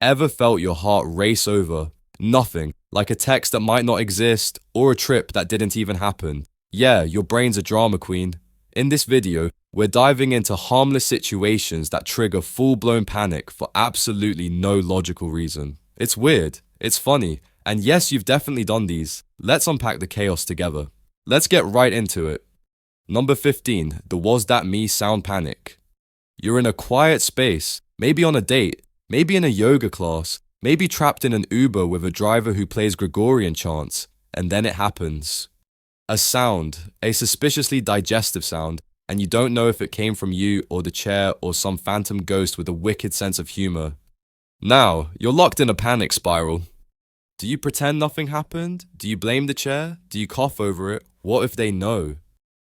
Ever felt your heart race over? Nothing, like a text that might not exist or a trip that didn't even happen. Yeah, your brain's a drama queen. In this video, we're diving into harmless situations that trigger full-blown panic for absolutely no logical reason. It's weird, it's funny, and yes, you've definitely done these. Let's unpack the chaos together. Let's get right into it. Number 15, the "Was that me" sound panic. You're in a quiet space, maybe on a date, maybe in a yoga class, maybe trapped in an Uber with a driver who plays Gregorian chants, and then it happens. A sound, a suspiciously digestive sound, and you don't know if it came from you or the chair or some phantom ghost with a wicked sense of humor. Now, you're locked in a panic spiral. Do you pretend nothing happened? Do you blame the chair? Do you cough over it? What if they know?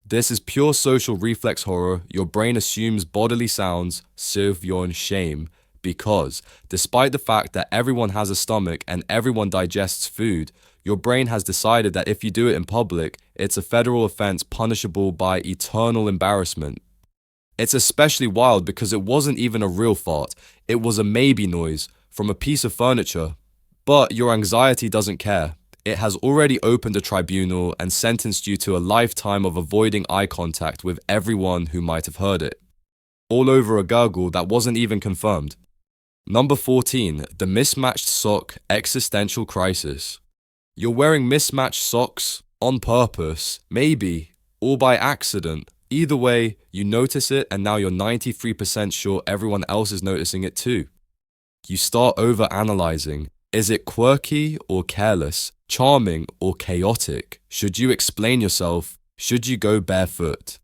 This is pure social reflex horror. Your brain assumes bodily sounds serve your shame because, despite the fact that everyone has a stomach and everyone digests food, your brain has decided that if you do it in public, it's a federal offense punishable by eternal embarrassment. It's especially wild because it wasn't even a real fart, it was a maybe noise from a piece of furniture. But your anxiety doesn't care. It has already opened a tribunal and sentenced you to a lifetime of avoiding eye contact with everyone who might have heard it. All over a gurgle that wasn't even confirmed. Number 14, the mismatched sock existential crisis. You're wearing mismatched socks on purpose, maybe, or by accident. Either way, you notice it and now you're 93% sure everyone else is noticing it too. You start over-analyzing. Is it quirky or careless? Charming or chaotic? Should you explain yourself? Should you go barefoot?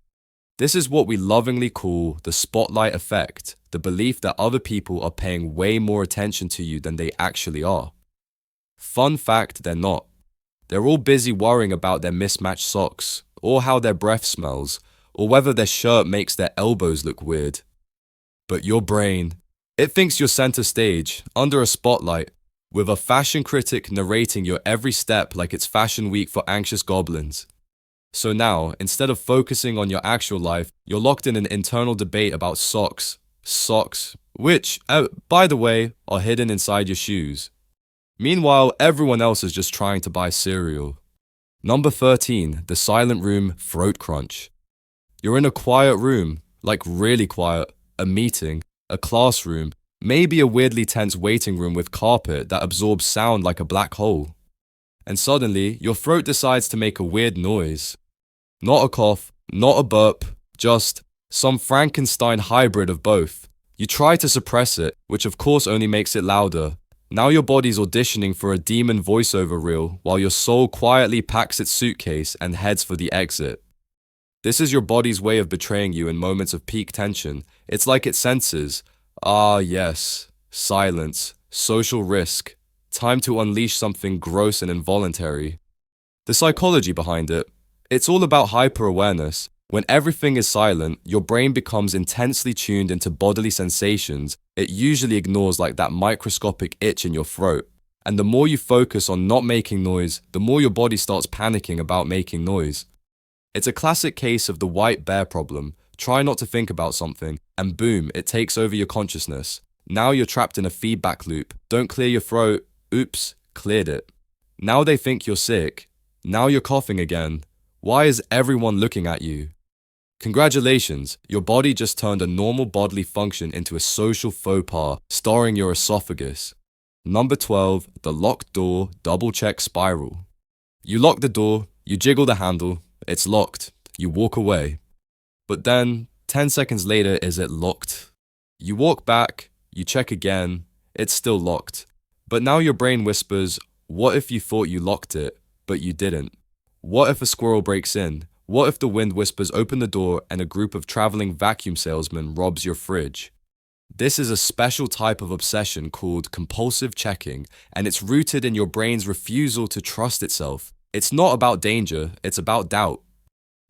This is what we lovingly call the spotlight effect, the belief that other people are paying way more attention to you than they actually are. Fun fact, they're not. They're all busy worrying about their mismatched socks, or how their breath smells, or whether their shirt makes their elbows look weird. But your brain, it thinks you're center stage, under a spotlight, with a fashion critic narrating your every step like it's fashion week for anxious goblins. So now, instead of focusing on your actual life, you're locked in an internal debate about socks, which, by the way, are hidden inside your shoes. Meanwhile, everyone else is just trying to buy cereal. Number 13, the silent room throat crunch. You're in a quiet room, like really quiet, a meeting, a classroom, maybe a weirdly tense waiting room with carpet that absorbs sound like a black hole. And suddenly, your throat decides to make a weird noise. Not a cough, not a burp, just some Frankenstein hybrid of both. You try to suppress it, which of course only makes it louder. Now your body's auditioning for a demon voiceover reel while your soul quietly packs its suitcase and heads for the exit. This is your body's way of betraying you in moments of peak tension. It's like it senses, ah yes, silence, social risk, time to unleash something gross and involuntary. The psychology behind it, it's all about hyper-awareness. When everything is silent, your brain becomes intensely tuned into bodily sensations it usually ignores, like that microscopic itch in your throat. And the more you focus on not making noise, the more your body starts panicking about making noise. It's a classic case of the white bear problem. Try not to think about something, and boom, it takes over your consciousness. Now you're trapped in a feedback loop. Don't clear your throat. Oops, cleared it. Now they think you're sick. Now you're coughing again. Why is everyone looking at you? Congratulations, your body just turned a normal bodily function into a social faux pas, starring your esophagus. Number 12, the locked door double-check spiral. You lock the door, you jiggle the handle, it's locked, you walk away. But then, 10 seconds later, is it locked? You walk back, you check again, it's still locked. But now your brain whispers, what if you thought you locked it, but you didn't? What if a squirrel breaks in? What if the wind whispers open the door and a group of traveling vacuum salesmen robs your fridge? This is a special type of obsession called compulsive checking, and it's rooted in your brain's refusal to trust itself. It's not about danger, it's about doubt.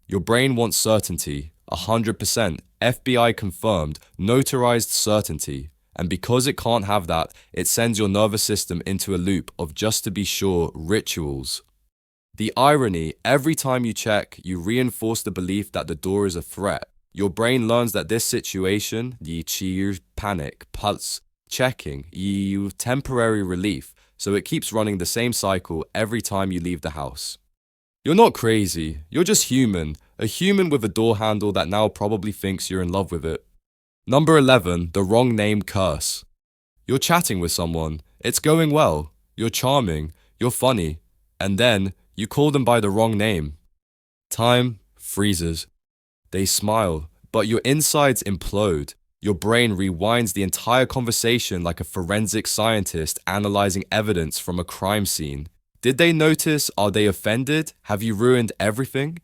Your brain wants certainty, 100%, FBI confirmed, notarized certainty. And because it can't have that, it sends your nervous system into a loop of just to be sure rituals. The irony, every time you check, you reinforce the belief that the door is a threat. Your brain learns that this situation, the cheer, panic, pulse, checking, you temporary relief, so it keeps running the same cycle every time you leave the house. You're not crazy, you're just human, a human with a door handle that now probably thinks you're in love with it. Number 11, the wrong name curse. You're chatting with someone, it's going well, you're charming, you're funny, and then you call them by the wrong name. Time freezes. They smile, but your insides implode. Your brain rewinds the entire conversation like a forensic scientist analyzing evidence from a crime scene. Did they notice? Are they offended? Have you ruined everything?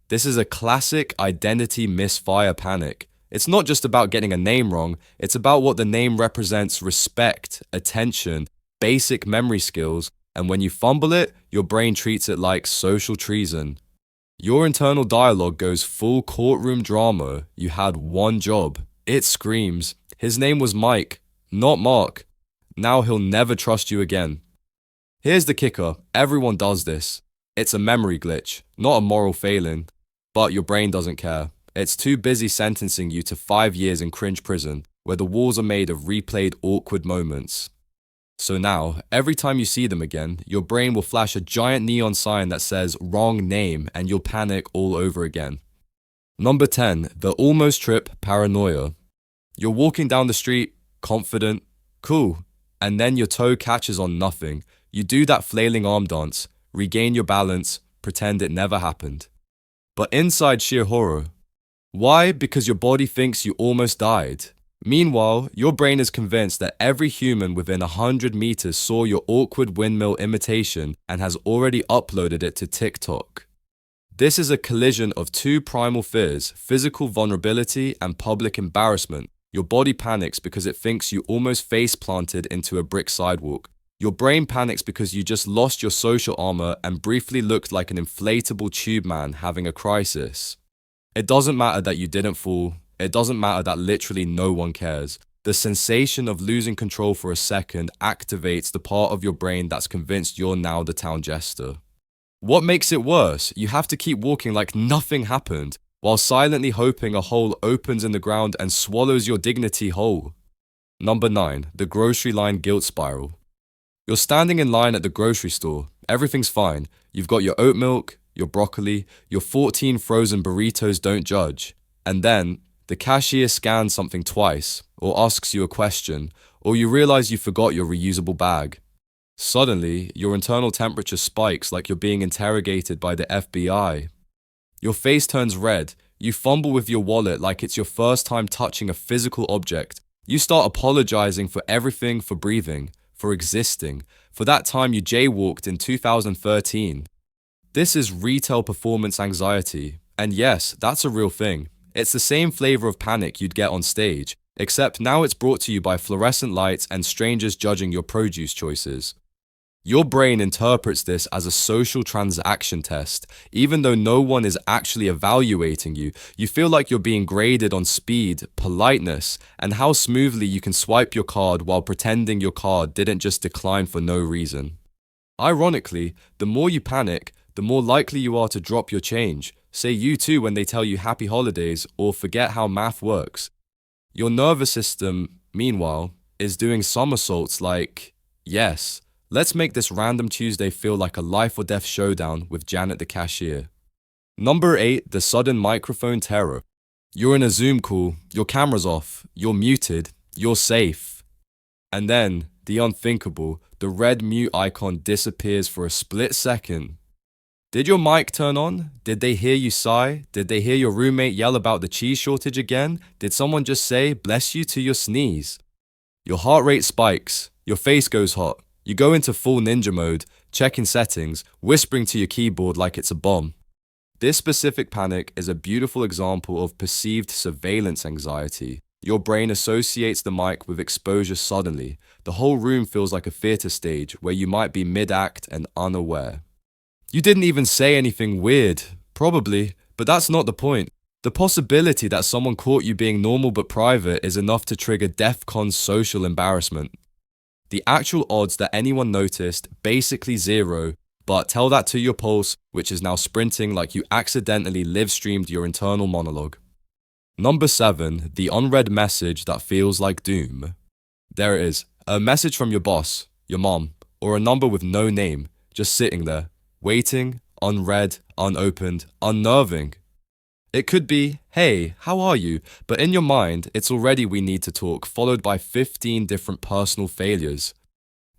This is a classic identity misfire panic. It's not just about getting a name wrong, it's about what the name represents: respect, attention, basic memory skills, and when you fumble it, your brain treats it like social treason. Your internal dialogue goes full courtroom drama. You had one job. It screams, his name was Mike, not Mark. Now he'll never trust you again. Here's the kicker, everyone does this. It's a memory glitch, not a moral failing. But your brain doesn't care. It's too busy sentencing you to 5 years in cringe prison, where the walls are made of replayed awkward moments. So now, every time you see them again, your brain will flash a giant neon sign that says wrong name, and you'll panic all over again. Number 10, the almost trip paranoia. You're walking down the street, confident, cool, and then your toe catches on nothing. You do that flailing arm dance, regain your balance, pretend it never happened. But inside sheer horror. Why? Because your body thinks you almost died. Meanwhile, your brain is convinced that every human within 100 meters saw your awkward windmill imitation and has already uploaded it to TikTok. This is a collision of two primal fears: physical vulnerability and public embarrassment. Your body panics because it thinks you almost face planted into a brick sidewalk. Your brain panics because you just lost your social armor and briefly looked like an inflatable tube man having a crisis. It doesn't matter that you didn't fall. It doesn't matter that literally no one cares. The sensation of losing control for a second activates the part of your brain that's convinced you're now the town jester. What makes it worse? You have to keep walking like nothing happened, while silently hoping a hole opens in the ground and swallows your dignity whole. Number 9, the grocery line guilt spiral. You're standing in line at the grocery store. Everything's fine. You've got your oat milk, your broccoli, your 14 frozen burritos, don't judge. And then, the cashier scans something twice, or asks you a question, or you realize you forgot your reusable bag. Suddenly, your internal temperature spikes like you're being interrogated by the FBI. Your face turns red. You fumble with your wallet like it's your first time touching a physical object. You start apologizing for everything, for breathing, for existing, for that time you jaywalked in 2013. This is retail performance anxiety, and yes, that's a real thing. It's the same flavor of panic you'd get on stage, except now it's brought to you by fluorescent lights and strangers judging your produce choices. Your brain interprets this as a social transaction test. Even though no one is actually evaluating you, you feel like you're being graded on speed, politeness, and how smoothly you can swipe your card while pretending your card didn't just decline for no reason. Ironically, the more you panic, the more likely you are to drop your change. Say you too when they tell you happy holidays or forget how math works. Your nervous system, meanwhile, is doing somersaults like, yes, let's make this random Tuesday feel like a life or death showdown with Janet the cashier. Number 8, the sudden microphone terror. You're in a Zoom call, your camera's off, you're muted, you're safe. And then, the unthinkable, the red mute icon disappears for a split second. Did your mic turn on? Did they hear you sigh? Did they hear your roommate yell about the cheese shortage again? Did someone just say, bless you to your sneeze? Your heart rate spikes, your face goes hot. You go into full ninja mode, checking settings, whispering to your keyboard like it's a bomb. This specific panic is a beautiful example of perceived surveillance anxiety. Your brain associates the mic with exposure suddenly. The whole room feels like a theater stage where you might be mid-act and unaware. You didn't even say anything weird, probably, but that's not the point. The possibility that someone caught you being normal but private is enough to trigger DEFCON social embarrassment. The actual odds that anyone noticed, basically zero, but tell that to your pulse, which is now sprinting like you accidentally live-streamed your internal monologue. Number 7, the unread message that feels like doom. There it is. A message from your boss, your mom, or a number with no name, just sitting there, waiting, unread, unopened, unnerving. It could be, hey, how are you? But in your mind, it's already we need to talk, followed by 15 different personal failures.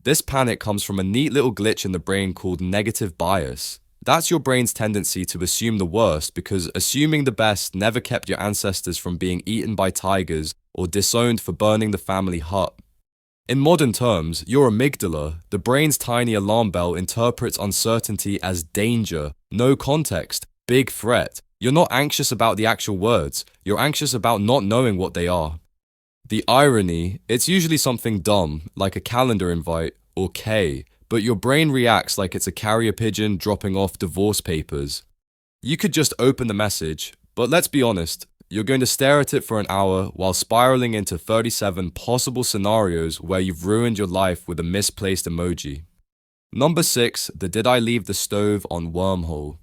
This panic comes from a neat little glitch in the brain called negative bias. That's your brain's tendency to assume the worst because assuming the best never kept your ancestors from being eaten by tigers or disowned for burning the family hut. In modern terms, your amygdala, the brain's tiny alarm bell, interprets uncertainty as danger, no context, big threat. You're not anxious about the actual words, you're anxious about not knowing what they are. The irony, it's usually something dumb, like a calendar invite, or K, but your brain reacts like it's a carrier pigeon dropping off divorce papers. You could just open the message, but let's be honest, you're going to stare at it for an hour while spiraling into 37 possible scenarios where you've ruined your life with a misplaced emoji. Number 6, the did I leave the stove on wormhole.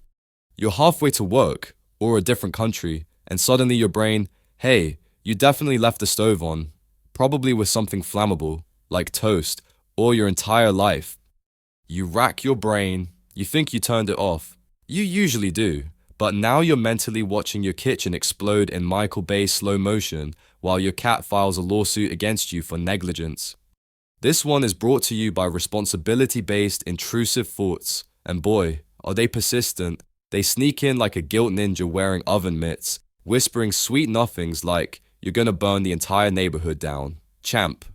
You're halfway to work, or a different country, and suddenly your brain, hey, you definitely left the stove on, probably with something flammable, like toast, or your entire life. You rack your brain, you think you turned it off. You usually do, but now you're mentally watching your kitchen explode in Michael Bay slow motion while your cat files a lawsuit against you for negligence. This one is brought to you by responsibility-based intrusive thoughts, and boy, are they persistent. They sneak in like a guilt ninja wearing oven mitts, whispering sweet nothings like, you're gonna burn the entire neighborhood down. Champ.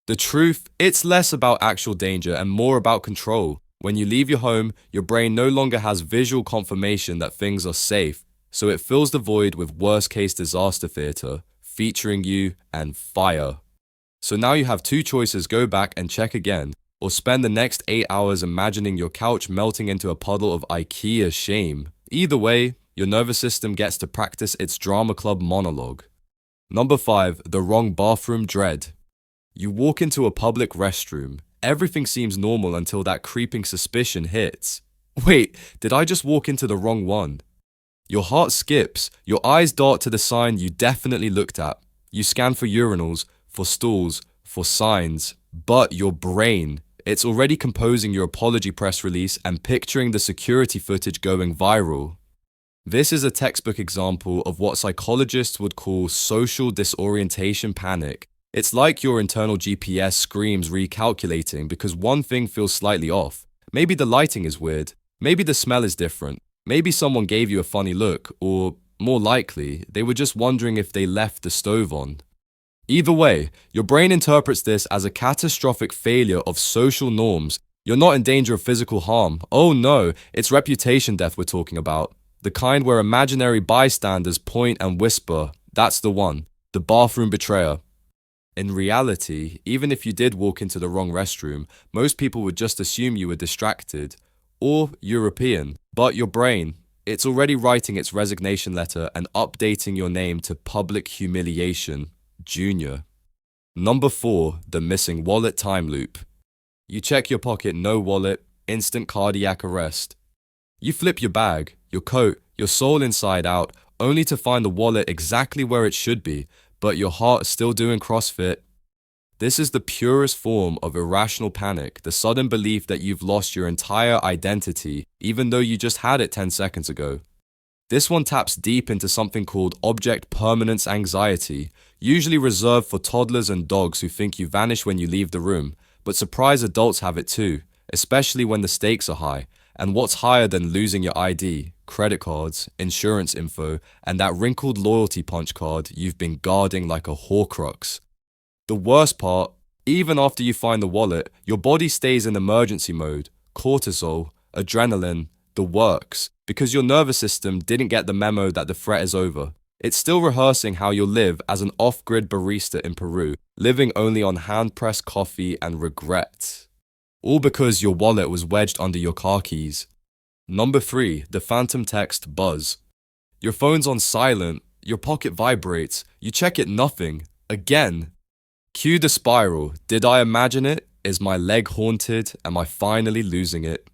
The truth, it's less about actual danger and more about control. When you leave your home, your brain no longer has visual confirmation that things are safe, so it fills the void with worst-case disaster theater, featuring you and fire. So now you have two choices: go back and check again, or spend the next 8 hours imagining your couch melting into a puddle of IKEA shame. Either way, your nervous system gets to practice its drama club monologue. Number 5, the wrong bathroom dread. You walk into a public restroom. Everything seems normal until that creeping suspicion hits. Wait, did I just walk into the wrong one? Your heart skips, your eyes dart to the sign you definitely looked at. You scan for urinals, for stalls, for signs, but your brain, it's already composing your apology press release and picturing the security footage going viral. This is a textbook example of what psychologists would call social disorientation panic. It's like your internal GPS screams recalculating because one thing feels slightly off. Maybe the lighting is weird, maybe the smell is different, maybe someone gave you a funny look, or more likely, they were just wondering if they left the stove on. Either way, your brain interprets this as a catastrophic failure of social norms. You're not in danger of physical harm. Oh no, it's reputation death we're talking about. The kind where imaginary bystanders point and whisper, that's the one, the bathroom betrayer. In reality, even if you did walk into the wrong restroom, most people would just assume you were distracted or European. But your brain, it's already writing its resignation letter and updating your name to public humiliation. Junior. Number 4, the missing wallet time loop. You check your pocket, no wallet, instant cardiac arrest. You flip your bag, your coat, your soul inside out, only to find the wallet exactly where it should be, but your heart is still doing CrossFit. This is the purest form of irrational panic, the sudden belief that you've lost your entire identity, even though you just had it 10 seconds ago. This one taps deep into something called object permanence anxiety, usually reserved for toddlers and dogs who think you vanish when you leave the room, but surprise adults have it too, especially when the stakes are high. And what's higher than losing your ID, credit cards, insurance info, and that wrinkled loyalty punch card you've been guarding like a Horcrux? The worst part, even after you find the wallet, your body stays in emergency mode, cortisol, adrenaline, the works, because your nervous system didn't get the memo that the threat is over. It's still rehearsing how you'll live as an off-grid barista in Peru, living only on hand-pressed coffee and regret. All because your wallet was wedged under your car keys. Number 3, the phantom text buzz. Your phone's on silent, your pocket vibrates, you check it, nothing. Again. Cue the spiral. Did I imagine it? Is my leg haunted? Am I finally losing it?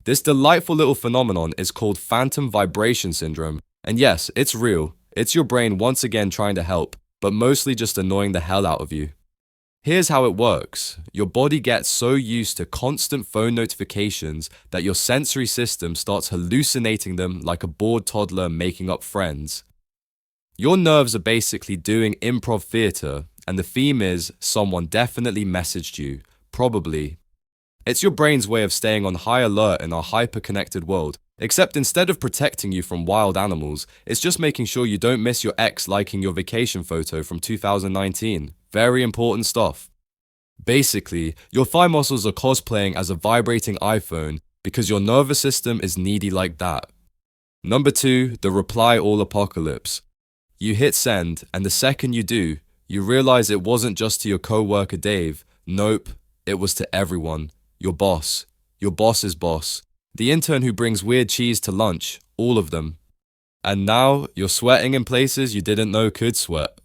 This delightful little phenomenon is called phantom vibration syndrome. And yes, it's real. It's your brain once again trying to help, but mostly just annoying the hell out of you. Here's how it works. Your body gets so used to constant phone notifications that your sensory system starts hallucinating them like a bored toddler making up friends. Your nerves are basically doing improv theater, and the theme is someone definitely messaged you, probably. It's your brain's way of staying on high alert in our hyper-connected world, except instead of protecting you from wild animals, it's just making sure you don't miss your ex liking your vacation photo from 2019. Very important stuff. Basically, your thigh muscles are cosplaying as a vibrating iPhone because your nervous system is needy like that. Number 2, the reply all apocalypse. You hit send, and the second you do, you realize it wasn't just to your coworker Dave. Nope, it was to everyone. Your boss, your boss's boss, the intern who brings weird cheese to lunch, all of them. And now you're sweating in places you didn't know could sweat.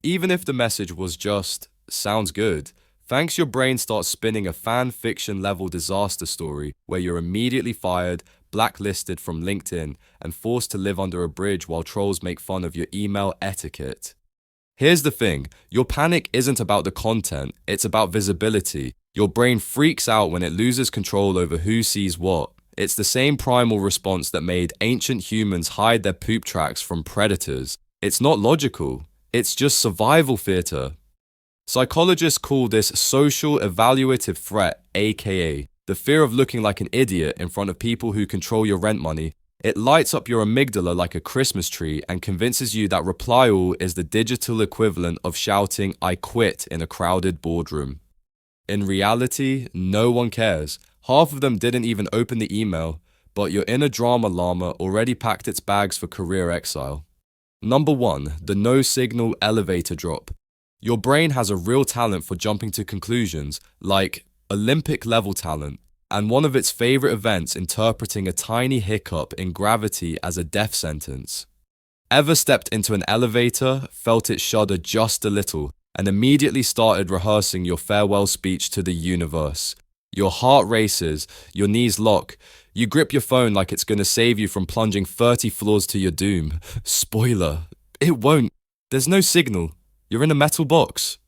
Even if the message was just, sounds good, thanks your brain starts spinning a fan fiction level disaster story where you're immediately fired, blacklisted from LinkedIn, and forced to live under a bridge while trolls make fun of your email etiquette. Here's the thing, your panic isn't about the content, it's about visibility. Your brain freaks out when it loses control over who sees what. It's the same primal response that made ancient humans hide their poop tracks from predators. It's not logical, it's just survival theater. Psychologists call this social evaluative threat, aka the fear of looking like an idiot in front of people who control your rent money. It lights up your amygdala like a Christmas tree and convinces you that reply all is the digital equivalent of shouting "I quit" in a crowded boardroom. In reality, no one cares. Half of them didn't even open the email, but your inner drama llama already packed its bags for career exile. Number 1, the no signal elevator drop. Your brain has a real talent for jumping to conclusions, like Olympic level talent, and one of its favorite events interpreting a tiny hiccup in gravity as a death sentence. Ever stepped into an elevator, felt it shudder just a little, and immediately started rehearsing your farewell speech to the universe? Your heart races, your knees lock, you grip your phone like it's gonna save you from plunging 30 floors to your doom. Spoiler, it won't. There's no signal. You're in a metal box.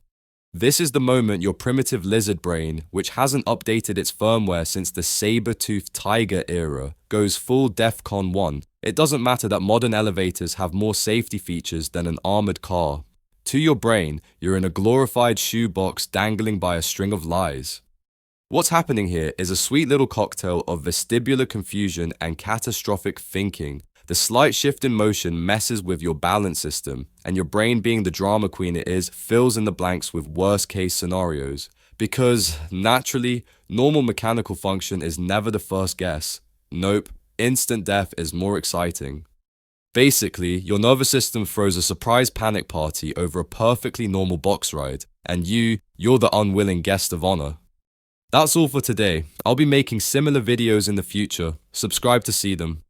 This is the moment your primitive lizard brain, which hasn't updated its firmware since the saber-toothed tiger era, goes full DEFCON 1. It doesn't matter that modern elevators have more safety features than an armored car. To your brain, you're in a glorified shoebox dangling by a string of lies. What's happening here is a sweet little cocktail of vestibular confusion and catastrophic thinking. The slight shift in motion messes with your balance system, and your brain, being the drama queen it is, fills in the blanks with worst-case scenarios. Because, naturally, normal mechanical function is never the first guess. Nope, instant death is more exciting. Basically, your nervous system throws a surprise panic party over a perfectly normal box ride, and you're the unwilling guest of honor. That's all for today. I'll be making similar videos in the future. Subscribe to see them.